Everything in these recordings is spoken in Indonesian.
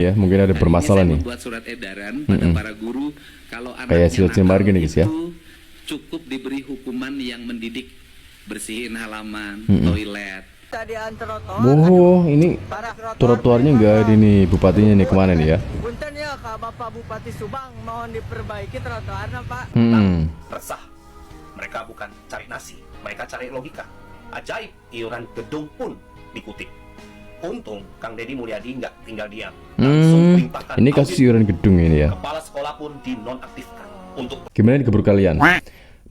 Ya, mungkin ada Nah, ini bermasalah saya nih. membuat surat edaran pada para guru kalau Kayak anaknya si nakal Margin nih guys ya. itu cukup diberi hukuman yang mendidik, bersihin halaman, toilet. Oh, ini trotoarnya nggak ada nih, bupatinya nih kemana nih ya? Punten ya Kak Bapak Bupati Subang, mohon diperbaiki trotoarnya Pak. Resah. Mereka bukan cari nasi, mereka cari logika. Ajaib, iuran gedung pun dikutip. Untung Kang Deddy Mulyadi nggak tinggal diam. Langsung perintahkan Ini kasus audit. iuran gedung ini ya. Kepala sekolah pun dinonaktifkan untuk Gimana di kebun kalian?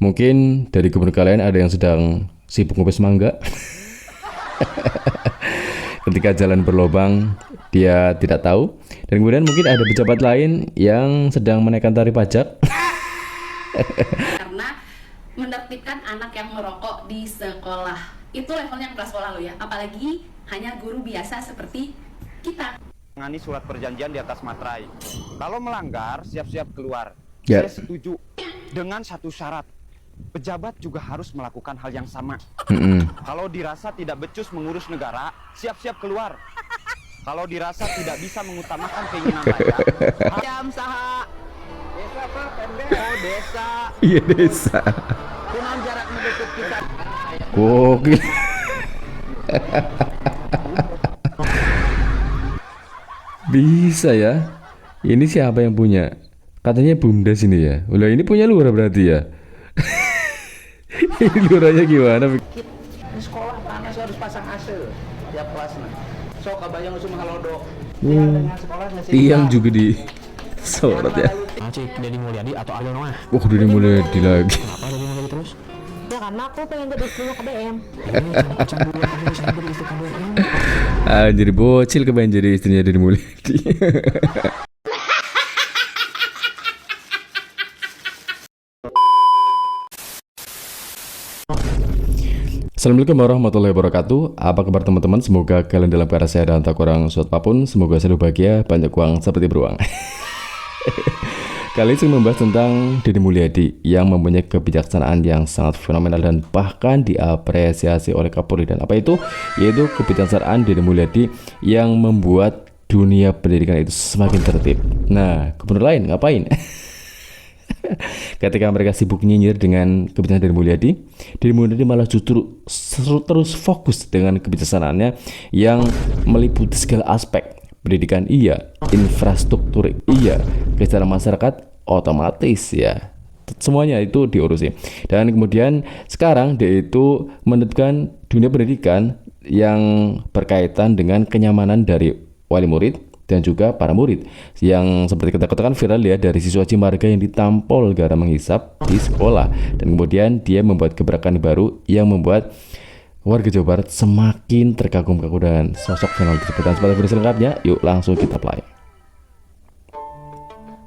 Mungkin dari kebun kalian ada yang sedang sibuk ngopes mangga. Ketika jalan berlobang, dia tidak tahu. Dan kemudian mungkin ada pejabat lain yang sedang menaikkan tarif pajak. Karena menertibkan anak yang merokok di sekolah. Itu levelnya prasekolah loh ya. Apalagi hanya guru biasa seperti kita. Menangani surat perjanjian di atas materai. Kalau melanggar, siap-siap keluar. Ya. Saya setuju dengan satu syarat. Pejabat juga harus melakukan hal yang sama. Kalau dirasa tidak becus mengurus negara, siap-siap keluar. Kalau dirasa tidak bisa mengutamakan keinginan rakyat, jam saha. Desa apa? Pendek. Oh, desa. Iya, desa. Kunaon jarak mendekat kita. Gokil. Bisa ya. Ini siapa yang punya? Katanya BUMDes ini ya. Ulah ini punya lurah berarti ya. Ini lurahnya gimana? Di sekolah panas harus pasang AC tiap kelas nah. So kabayang usum halodo. Tiang juga di sorot ya. Cik Deddy Mulyadi atau Ariel Noah. Wah, udah dimulai di lagi. Kenapa Deddy Mulyadi terus? Ya karena aku pengen jadi istrinya KBM. Jadi bocil kepengen jadi istrinya dari Mulyadi. Assalamualaikum warahmatullahi wabarakatuh. Apa kabar teman-teman? Semoga kalian dalam keadaan sehat dan tak kurang suatu apapun. Semoga selalu bahagia, banyak uang seperti beruang. Kali ini saya membahas tentang Deddy Mulyadi yang mempunyai kebijaksanaan yang sangat fenomenal dan bahkan diapresiasi oleh Kapolri. Dan apa itu? Yaitu kebijaksanaan Deddy Mulyadi yang membuat dunia pendidikan itu semakin tertib. Nah, gubernur lain ngapain? Ketika mereka sibuk nyinyir dengan kebijaksanaan Deddy Mulyadi malah justru terus fokus dengan kebijaksanaannya yang meliputi segala aspek. Pendidikan iya, infrastruktur iya, kesejahteraan masyarakat otomatis ya. Semuanya itu diurusi. Dan kemudian sekarang dia itu menentukan dunia pendidikan yang berkaitan dengan kenyamanan dari wali murid dan juga para murid yang seperti kita katakan viral ya, dari siswa Cimarga yang ditampol gara menghisap di sekolah, dan kemudian dia membuat gebrakan baru yang membuat warga Jawa Barat semakin terkagum-kagum dengan sosok fenomenal tersebut. Dan sebagai video selengkapnya, yuk langsung kita play.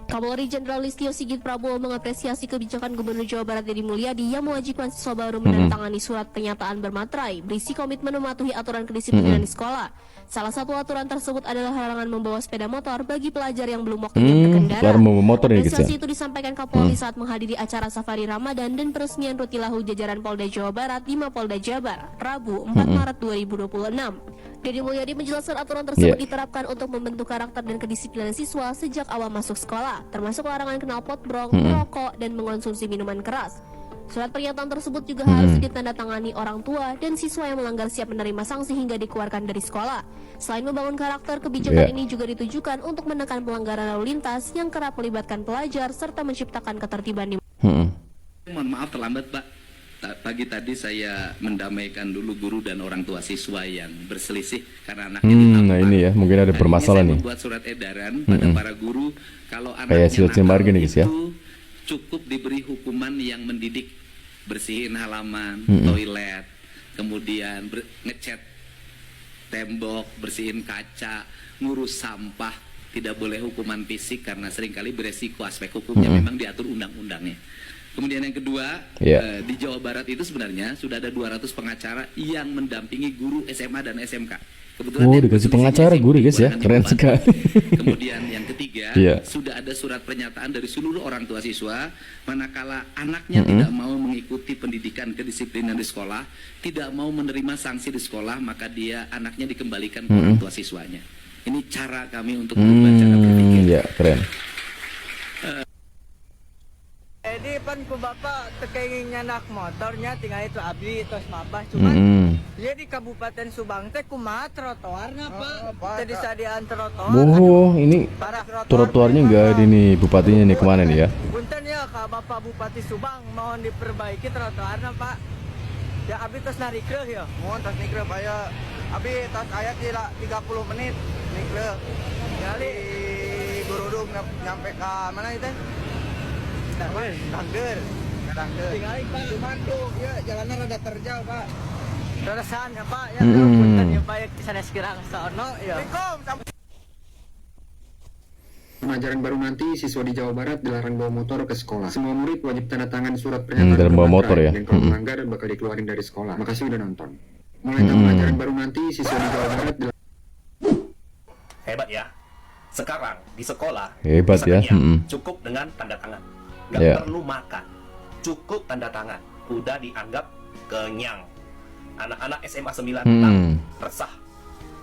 Kapolri Jenderal Listio Sigit Prabowo mengapresiasi kebijakan Gubernur Jawa Barat Deddy Mulyadi yang mewajibkan siswa baru menandatangani surat pernyataan bermaterai berisi komitmen mematuhi aturan kedisiplinan di sekolah. Salah satu aturan tersebut adalah larangan membawa sepeda motor bagi pelajar yang belum waktunya berkendara. Larangan membawa motor ya, guys, ya? Apresiasi itu disampaikan Kapolri saat menghadiri acara Safari Ramadan dan peresmian Rutilahu jajaran Polda Jawa Barat di Mapolda Jabar, Rabu 4 Maret 2026. Deddy Mulyadi menjelaskan aturan tersebut diterapkan untuk membentuk karakter dan kedisiplinan siswa sejak awal masuk sekolah, termasuk larangan knalpot brong, merokok, dan mengonsumsi minuman keras. Surat pernyataan tersebut juga harus ditandatangani orang tua dan siswa yang melanggar siap menerima sanksi hingga dikeluarkan dari sekolah. Selain membangun karakter, kebijakan ini juga ditujukan untuk menekan pelanggaran lalu lintas yang kerap melibatkan pelajar serta menciptakan ketertiban di Mohon maaf terlambat Pak. Pagi tadi saya mendamaikan dulu guru dan orang tua siswa yang berselisih karena anaknya ditampar. Nah ini ya, mungkin ada bermasalah Ini nih. saya membuat surat edaran pada para guru kalau Kayak anaknya si Margin nih guys ya. itu cukup diberi hukuman yang mendidik, bersihin halaman, toilet, kemudian ngecat tembok, bersihin kaca, ngurus sampah. Tidak boleh hukuman fisik karena seringkali beresiko, aspek hukumnya memang diatur undang-undangnya. Kemudian yang kedua, di Jawa Barat itu sebenarnya sudah ada 200 pengacara yang mendampingi guru SMA dan SMK. Kebetulan dikasih pengacara guru guys ya, keren sekali. Kemudian yang ketiga, sudah ada surat pernyataan dari seluruh orang tua siswa, manakala anaknya tidak mau mengikuti pendidikan kedisiplinan di sekolah, tidak mau menerima sanksi di sekolah, maka anaknya dikembalikan ke orang tua siswanya. Ini cara kami untuk merubah cara berpikir. Ya, keren. Jadi pan ku bapak tekengnya nak motornya tinggal itu abdi terus mabah cuman dia di Kabupaten Subang teh kumaha trotoarna pak tadi sadian trotoar. Oh, ini Parah trotoarnya nggak ada nih, bupatinya nih kemana nih ya? Punten ya Kak Bapak Bupati Subang mohon diperbaiki trotoarna pak. Ya abdi terus narikeuh ya. Mohon tas nikreh bayar. Abi tas ayat tidak 30 menit nikreh. Kali Di Gurudung nyampe ke mana itu? Dangder. Dangder. tinggali pak. Cuman tuh ya jalannya rada terjal, Pak. Terusan ya pak ya punten ya pak ya sana sekirang sono ya. Pelajaran baru nanti, siswa di Jawa Barat dilarang bawa motor ke sekolah. Semua murid wajib tanda tangan surat pernyataan dalam bawa motor berbaterai, ya? dan kalau melanggar bakal dikeluarin dari sekolah. Makasih udah nonton. Mulai tahun pelajaran baru nanti, siswa di Jawa Barat Hebat ya. Sekarang di sekolah Hebat bisa ya. kenyang, cukup dengan tanda tangan. Gak Ya. perlu makan. Cukup tanda tangan. Udah dianggap kenyang. Anak-anak SMA 96 resah.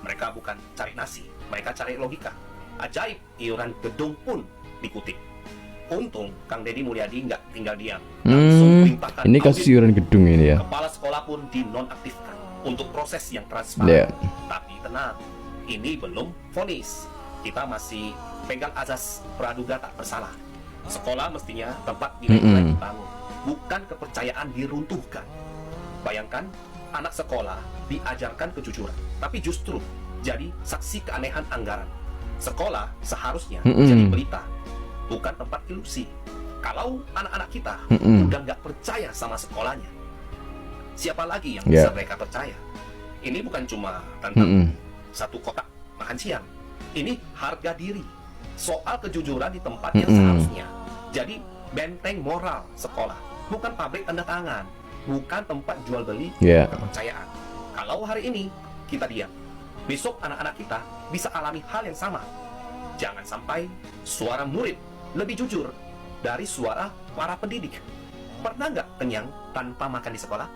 Mereka bukan cari nasi, mereka cari logika. Ajaib, iuran gedung pun dikutip. Untung Kang Deddy Mulyadi nggak tinggal diam. Langsung perintahkan Ini audit. kasus iuran gedung ini ya. Kepala sekolah pun dinonaktifkan untuk proses yang transparan. Ya. Tapi tenang, ini belum vonis. Kita masih pegang azas praduga tak bersalah. Sekolah mestinya tempat nilai-nilai dibangun, bukan kepercayaan diruntuhkan. Bayangkan, anak sekolah diajarkan kejujuran, tapi justru jadi saksi keanehan anggaran. Sekolah seharusnya jadi pelita, bukan tempat ilusi. Kalau anak-anak kita udah nggak percaya sama sekolahnya, siapa lagi yang bisa mereka percaya? Ini bukan cuma tentang satu kotak makan siang. Ini harga diri. Soal kejujuran di tempatnya seharusnya jadi benteng moral sekolah, bukan pabrik tanda tangan, bukan tempat jual beli kepercayaan. Kalau hari ini kita diam, besok anak-anak kita bisa alami hal yang sama. Jangan sampai suara murid lebih jujur dari suara para pendidik. Pernah nggak kenyang tanpa makan di sekolah?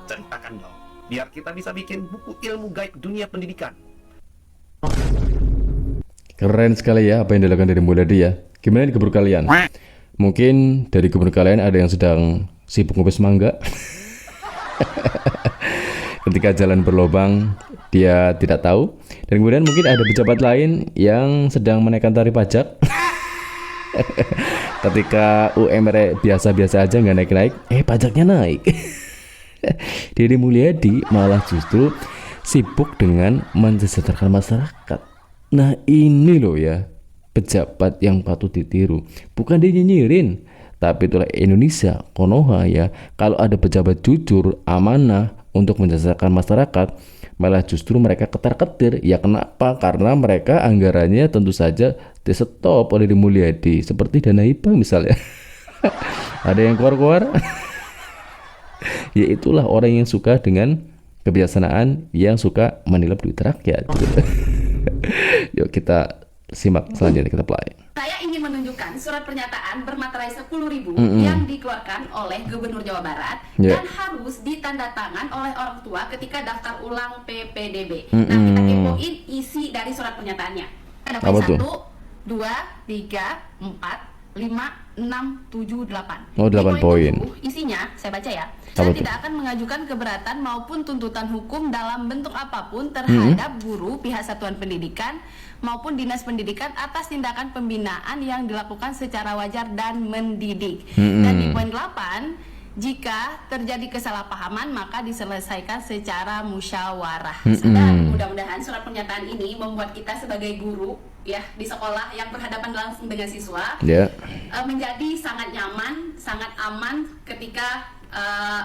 Ceritakan dong, biar kita bisa bikin buku ilmu gaib dunia pendidikan. Keren sekali ya apa yang dilakukan dari Mulyadi ya. Gimana di gubernur kalian? Mungkin dari gubernur kalian ada yang sedang sibuk ngopes mangga. Ketika jalan berlobang dia tidak tahu. Dan kemudian mungkin ada pejabat lain yang sedang menaikkan tarif pajak. Ketika UMR biasa-biasa aja nggak naik-naik, pajaknya naik. Deddy Mulyadi malah justru sibuk dengan mensejahterakan masyarakat. Nah ini loh ya, pejabat yang patut ditiru. Bukan dia nyinyirin, tapi itulah Indonesia, Konoha ya. Kalau ada pejabat jujur, amanah untuk mensejahterakan masyarakat, malah justru mereka ketar-ketir. Ya kenapa? Karena mereka anggarannya tentu saja di-stop oleh Deddy Mulyadi, seperti dana hibah misalnya. Ada yang keluar-keluar. Ya itulah orang yang suka dengan kebijaksanaan, yang suka menilap duit rakyat. Yuk kita simak selanjutnya, kita play. Saya ingin menunjukkan surat pernyataan bermaterai 10.000 yang dikeluarkan oleh Gubernur Jawa Barat dan harus ditandatangan oleh orang tua ketika daftar ulang PPDB. Nah, kita kepoin isi dari surat pernyataannya. Ada poin 1, 2, 3, 4, 5, 6, 7, 8. Oh, 8 poin. Isinya, saya baca ya. Saya tidak akan mengajukan keberatan maupun tuntutan hukum dalam bentuk apapun terhadap guru, pihak satuan pendidikan, maupun dinas pendidikan atas tindakan pembinaan yang dilakukan secara wajar dan mendidik. Dan di poin 8, jika terjadi kesalahpahaman maka diselesaikan secara musyawarah. Dan mudah-mudahan surat pernyataan ini membuat kita sebagai guru ya di sekolah yang berhadapan langsung dengan siswa menjadi sangat nyaman, sangat aman ketika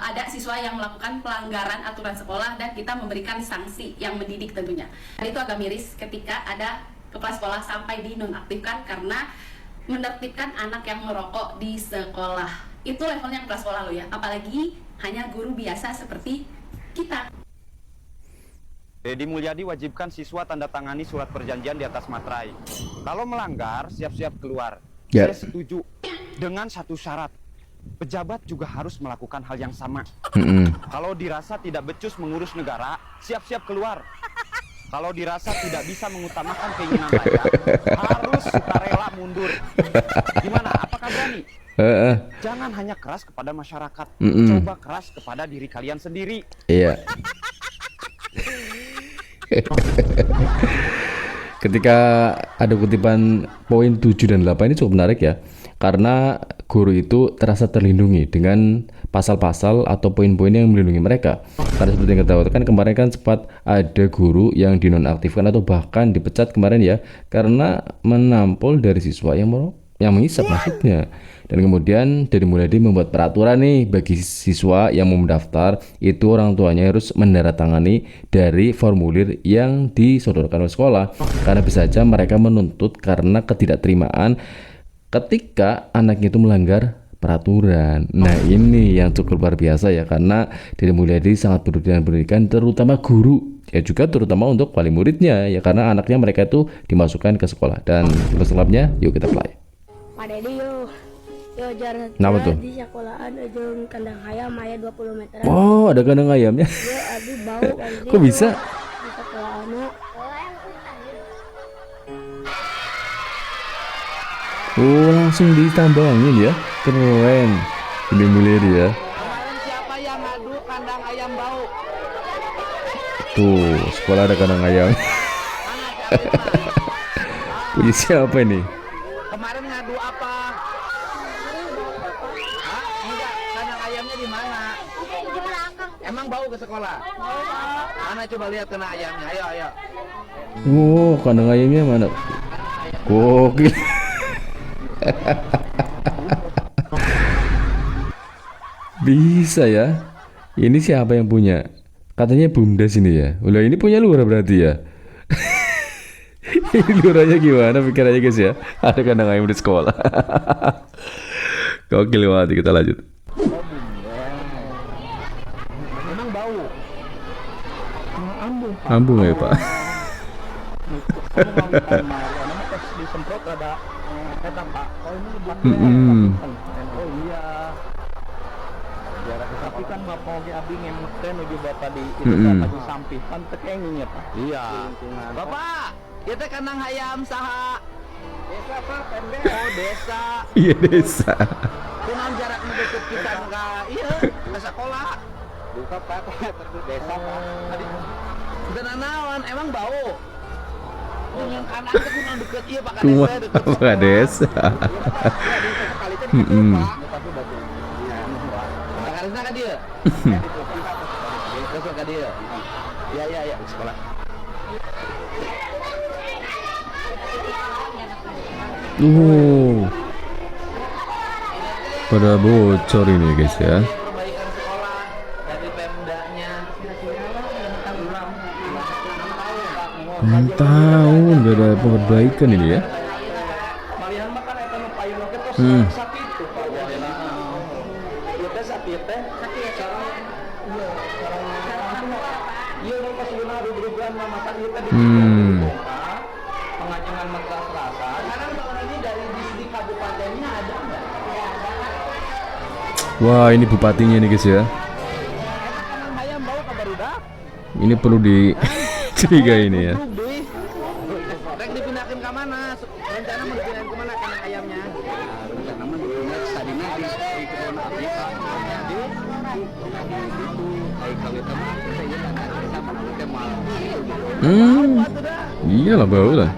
ada siswa yang melakukan pelanggaran aturan sekolah dan kita memberikan sanksi yang mendidik tentunya. Dan itu agak miris ketika ada kepala sekolah sampai dinonaktifkan karena menertibkan anak yang merokok di sekolah. Itu levelnya kepala sekolah loh ya, apalagi hanya guru biasa seperti kita. Deddy Mulyadi wajibkan siswa tanda tangani surat perjanjian di atas materai. Kalau melanggar, siap-siap keluar. Saya setuju dengan satu syarat. Pejabat juga harus melakukan hal yang sama. Kalau dirasa tidak becus mengurus negara, siap-siap keluar. Kalau dirasa tidak bisa mengutamakan keinginan rakyat, harus sukarela mundur. Gimana? Apakah berani? Jangan hanya keras kepada masyarakat, coba keras kepada diri kalian sendiri. Iya. Ketika ada kutipan poin 7 dan 8 ini cukup menarik ya. Karena guru itu terasa terlindungi dengan pasal-pasal atau poin-poin yang melindungi mereka. Karena seperti yang kita tahu kan kemarin kan sempat ada guru yang dinonaktifkan atau bahkan dipecat kemarin ya, karena menampol dari siswa yang menghisap maksudnya. Dan kemudian dari Mulyadi membuat peraturan nih bagi siswa yang mau mendaftar itu orang tuanya harus menandatangani dari formulir yang disodorkan oleh sekolah, karena bisa saja mereka menuntut karena ketidakterimaan ketika anaknya itu melanggar peraturan. Nah ini yang cukup luar biasa ya, karena Deddy Mulyadi sangat peduli dengan pendidikan, terutama guru ya, juga terutama untuk wali muridnya ya, karena anaknya mereka itu dimasukkan ke sekolah. Dan sebelumnya yuk kita play. Pak Deddy yuk jarak Kenapa tuh? di sekolahan ujung kandang ayam aya 20 meter. Oh ada kandang ayamnya. Yo abi bau Kok bisa? Di sekolahan. Oh langsung ditambangin ya, keren. Ini Mulyadi ya. Kemarin siapa yang ngadu kandang ayam bau? Tuh sekolah ada kandang ayam. Punya siapa ini? Kemarin ngadu apa? Hah? Enggak, kandang ayamnya di mana? Di belakang. Emang bau ke sekolah? Mana coba lihat kena ayamnya, ayo. Oh kandang ayamnya mana? Gokil. Bisa ya. Ini siapa yang punya? Katanya Bumdes ini ya. Ulah ini punya lurah berarti ya. Ini lurahnya gimana pikirannya guys ya? Ada kandang ayam di sekolah. Gokil banget. Kita lanjut. Emang bau. Ambung ya Pak. Disemprot ada kata Pak. Oh ini Oh iya. Tapi kan bapak oge abdi ngemten uju bapak di itu kan lagi sampih kan tekengnya Pak. Iya. Bapak, ieu teh kandang hayam saha? Desa Pak, pendek. Oh, desa. Iya desa. Kunaon jarak nu deukeut pisan ka ieu ka sekolah? Duka Pak, desa Pak. Tadi teu naon, emang bau. Dengan anak teh kunaon deukeut ieu Pak ka desa deukeut. Pak desa. Karisna ka dieu. Besok ka dieu. Ya sekolah. Pada bocor ini guys ya. Perbaikan sekolah dari Pemdanya. 6 tahun gak ada perbaikan ini ya. Malihan mah kan eta nu payung oge tos sakit tuh Pak. Ieu teh sakit teh. Sakit sareng ieu nu pas guna dudugan mah masa ieu teh pengajengan matras rasa. Sekarang tahun ini dari di kabupatennya ada enggak? Wah ini bupatinya nih guys ya. Kandang ayam bau ka barudak. Ini perlu dicurigai ini ya. Rek dipindahkeun ka mana? Rencana mau dipindahin ke mana kandang ayamnya? Rencana mah dipindah sadina di Corona Afrika. Iyalah bau lah.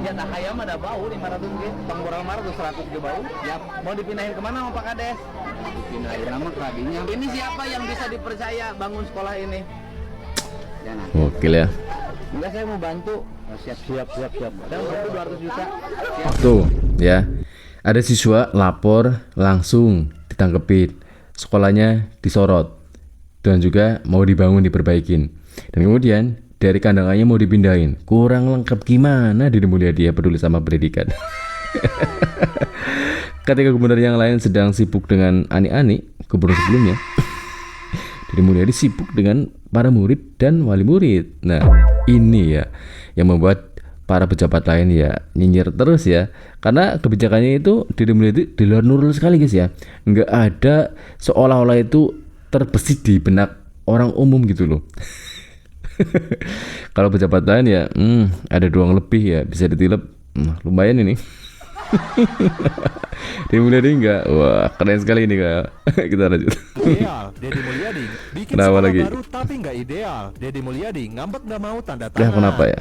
Ya tak ayam ada bau 500 ge, tong borang mar 100 ge bau. Ya mau dipindahin ke mana sama Pak Kades? Dipindahin nama kadinya. Ini siapa yang bisa dipercaya bangun sekolah ini? Jangan. Gokil ya. Enggak, saya mau bantu. Siap. Dan bantu 200 juta. Siap. Tuh ya. Ada siswa lapor langsung ditangkepin. Sekolahnya disorot. Dan juga mau dibangun diperbaikin. Dan kemudian dari kandangannya mau dipindahin. Kurang lengkap gimana Deddy Mulyadi ya peduli sama pendidikan. Ketika gubernur yang lain sedang sibuk dengan ani-ani gubernur sebelumnya, Deddy Mulyadi sibuk dengan para murid dan wali murid. Nah ini ya yang membuat para pejabat lain ya nyinyir terus ya, karena kebijakannya itu Deddy Mulyadi di luar nurul sekali guys ya. Nggak ada seolah-olah itu terbesit di benak orang umum gitu loh. Kalau pejabat lain ya, ada ruang lebih ya, bisa ditilep. Lumayan ini. Deddy Mulyadi enggak, wah keren sekali ini kak. Kita lanjut. Ideal, Deddy Mulyadi bikin Kenapa sekolah lagi? baru tapi nggak ideal. Deddy Mulyadi ngambek nggak mau tanda Ya tangan. kenapa ya?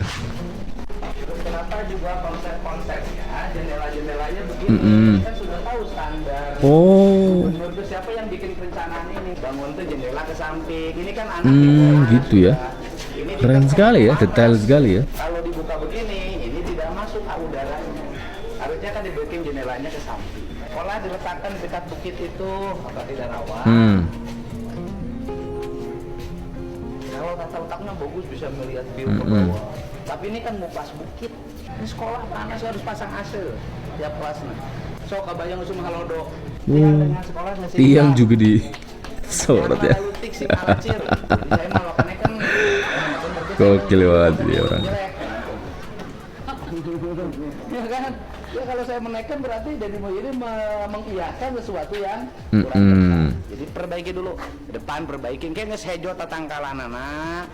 Kenapa juga konsep-konsepnya, jendela-jendelanya begini, kan sudah tahu standar. Oh, Menurut siapa yang bikin perencanaan ini? Bangun tuh jendela ke samping. Ini kan anak gitu ya. Ini Keren sekali ya, detail sekali ya. kalau dibuka begini, ini tidak masuk udaranya. Harusnya kan dibikin jendelanya ke samping. Sekolah diletakkan dekat bukit itu, maka tidak rawan. Kalau tata letaknya bagus bisa melihat view ke bawah. Tapi ini kan mau pas bukit. Ini sekolah panas harus pasang AC tiap kelasnya. So kabayang usum halodo. Tiang dengan sekolah ngasih Tiang juga di sorot ya. Gokil banget dia orang. Ya kan? Ya kalau saya menaikkan berarti Deddy Mulyadi mengiyakan sesuatu yang kurang. Jadi perbaiki dulu. Depan perbaikin kayak ngesejo tatangkalan anak.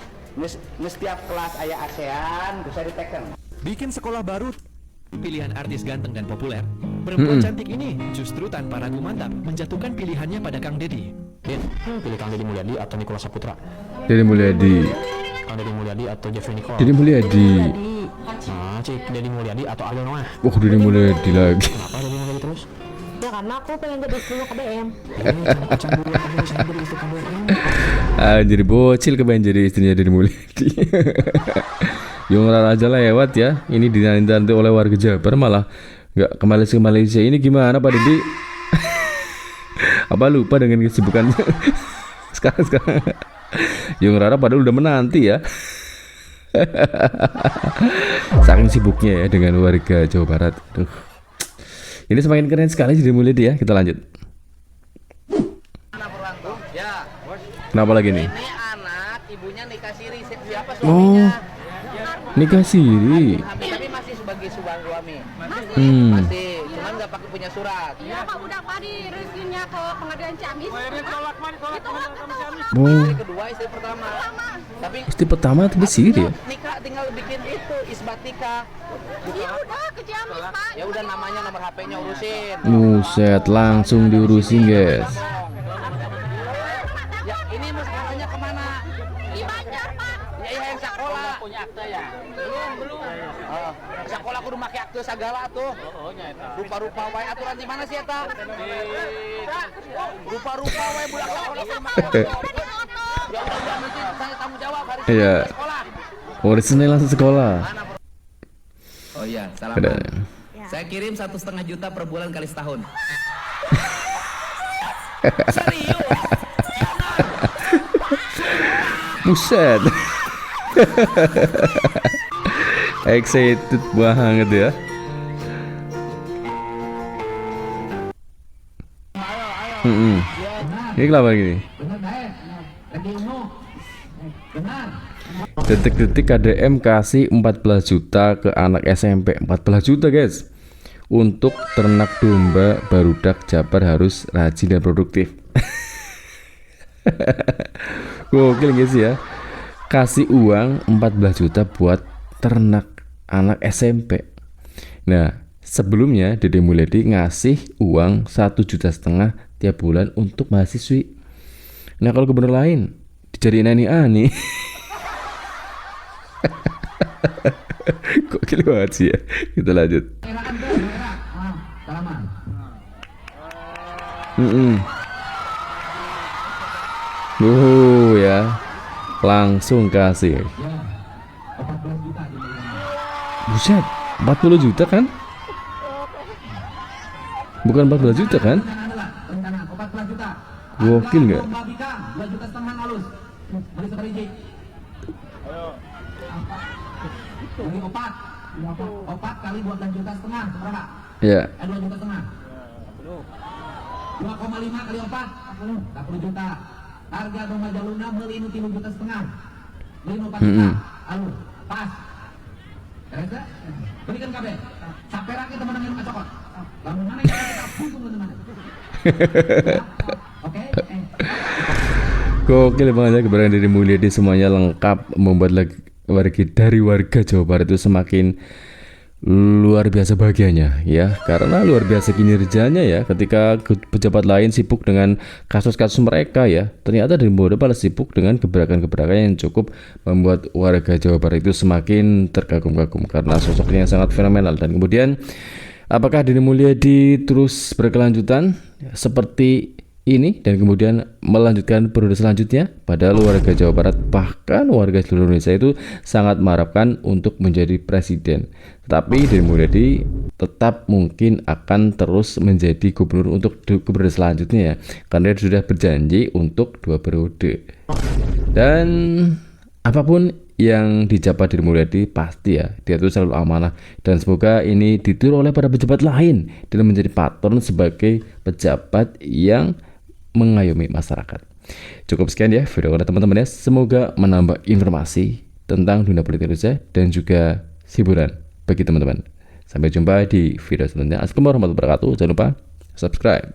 Setiap kelas ayah ASEAN bisa diteken. Bikin sekolah baru. Pilihan artis ganteng dan populer, perempuan cantik ini justru tanpa ragu mantap menjatuhkan pilihannya pada Kang Deddy. Pilih Kang Deddy Mulyadi atau Nicholas Saputra. Deddy Mulyadi. Kang Deddy Mulyadi atau Jeffrey Nicole. Deddy Mulyadi. Nah, cik Deddy Mulyadi atau Ariel Noah. Wah, Deddy Mulyadi lagi. Kenapa Deddy Mulyadi terus? Ya karena aku pengen jadi dulu ke BM. Jadi bocil kepengen jadi istrinya Deddy Mulyadi. Yung Rara aja lewat ya. Ini dinanti oleh warga Jabar malah nggak ke Malaysia. Ini gimana Pak Deddy? Apa lupa dengan kesibukannya? sekarang Yung Rara padahal udah menanti ya. Saking sibuknya ya dengan warga Jawa Barat. Ini semakin keren sekali Deddy Mulyadi ya. Kita lanjut. Ya. Kenapa lagi nih? Ini anak ibunya nikah siri siapa suaminya? Nikah siri. Tapi masih sebagai suami. Masih, cuman nggak pakai punya surat. Iya Pak, udah Pak di rezekinya ke pengadilan Ciamis. Istri kedua, istri pertama. Tapi Istri pertama tapi siri ya. nikah tinggal bikin itu isbat nikah. Iya udah ke Ciamis Pak. Ya udah namanya nomor HP-nya urusin. Buset, langsung diurusin guys. Ya ini masanya kemana? Di Banjar Pak. Ya yang sekolah. Punya akte ya? Belum. Sekolah kudu make akte segala tuh. Rupa-rupa wae aturan di mana sih eta? Rupa-rupa wae bulan sekolah kudu make akte. Ya udah nanti saya tanggung jawab hari Iya. sekolah. Orisinil langsung sekolah. Oh iya, salam. Saya kirim 1,5 juta per bulan kali setahun. Serius? Buset. Excited banget ya. Ini kenapa gini? Detik-detik KDM kasih 14 juta ke anak SMP. 14 juta guys. Untuk ternak domba barudak Jabar harus rajin dan produktif. Gokil guys ya. Kasih uang 14 juta buat ternak anak SMP. Nah, sebelumnya Deddy Mulyadi ngasih uang 1,5 juta tiap bulan untuk mahasiswi. Nah, kalau gubernur lain dijadiin ani-ani. Gokil banget sih ya. Kita lanjut. Ya. Langsung kasih. Buset, 40 juta kan? Bukan 14 juta kan? Gokil nggak? Opat kali 12,5 juta berapa? Ya. 2,5 juta. 2,5 kali 4 40 juta. Harga domba jaluna meuli nu 3,5 juta. Beli 4 juta. Alur, pas. Terus belikan kabeh. Sapera ke teman-teman yang kacokot. Lamun mana yang kita pusung teman-teman. Oke? Gokil banget ya, keberadaan Deddy Mulyadi semuanya lengkap membuat warga Jawa Barat itu semakin luar biasa bahagianya ya, karena luar biasa kinerjanya ya. Ketika pejabat lain sibuk dengan kasus-kasus mereka ya, ternyata Deddy Mulyadi malah sibuk dengan gebrakan-gebrakan yang cukup membuat warga Jawa Barat itu semakin terkagum-kagum karena sosoknya yang sangat fenomenal. Dan kemudian apakah Deddy Mulyadi terus berkelanjutan seperti ini dan kemudian melanjutkan periode selanjutnya? Padahal warga Jawa Barat bahkan warga seluruh Indonesia itu sangat mengharapkan untuk menjadi presiden. Tetapi Deddy Mulyadi tetap mungkin akan terus menjadi gubernur untuk periode selanjutnya ya, karena dia sudah berjanji untuk 2 periode. Dan apapun yang dijabat Deddy Mulyadi pasti ya, dia itu selalu amanah, dan semoga ini ditiru oleh para pejabat lain dan menjadi patron sebagai pejabat yang mengayomi masyarakat. Cukup sekian ya video kita teman-teman ya, semoga menambah informasi tentang dunia politik Indonesia dan juga hiburan bagi teman-teman. Sampai jumpa di video selanjutnya. Assalamualaikum warahmatullahi wabarakatuh. Jangan lupa subscribe.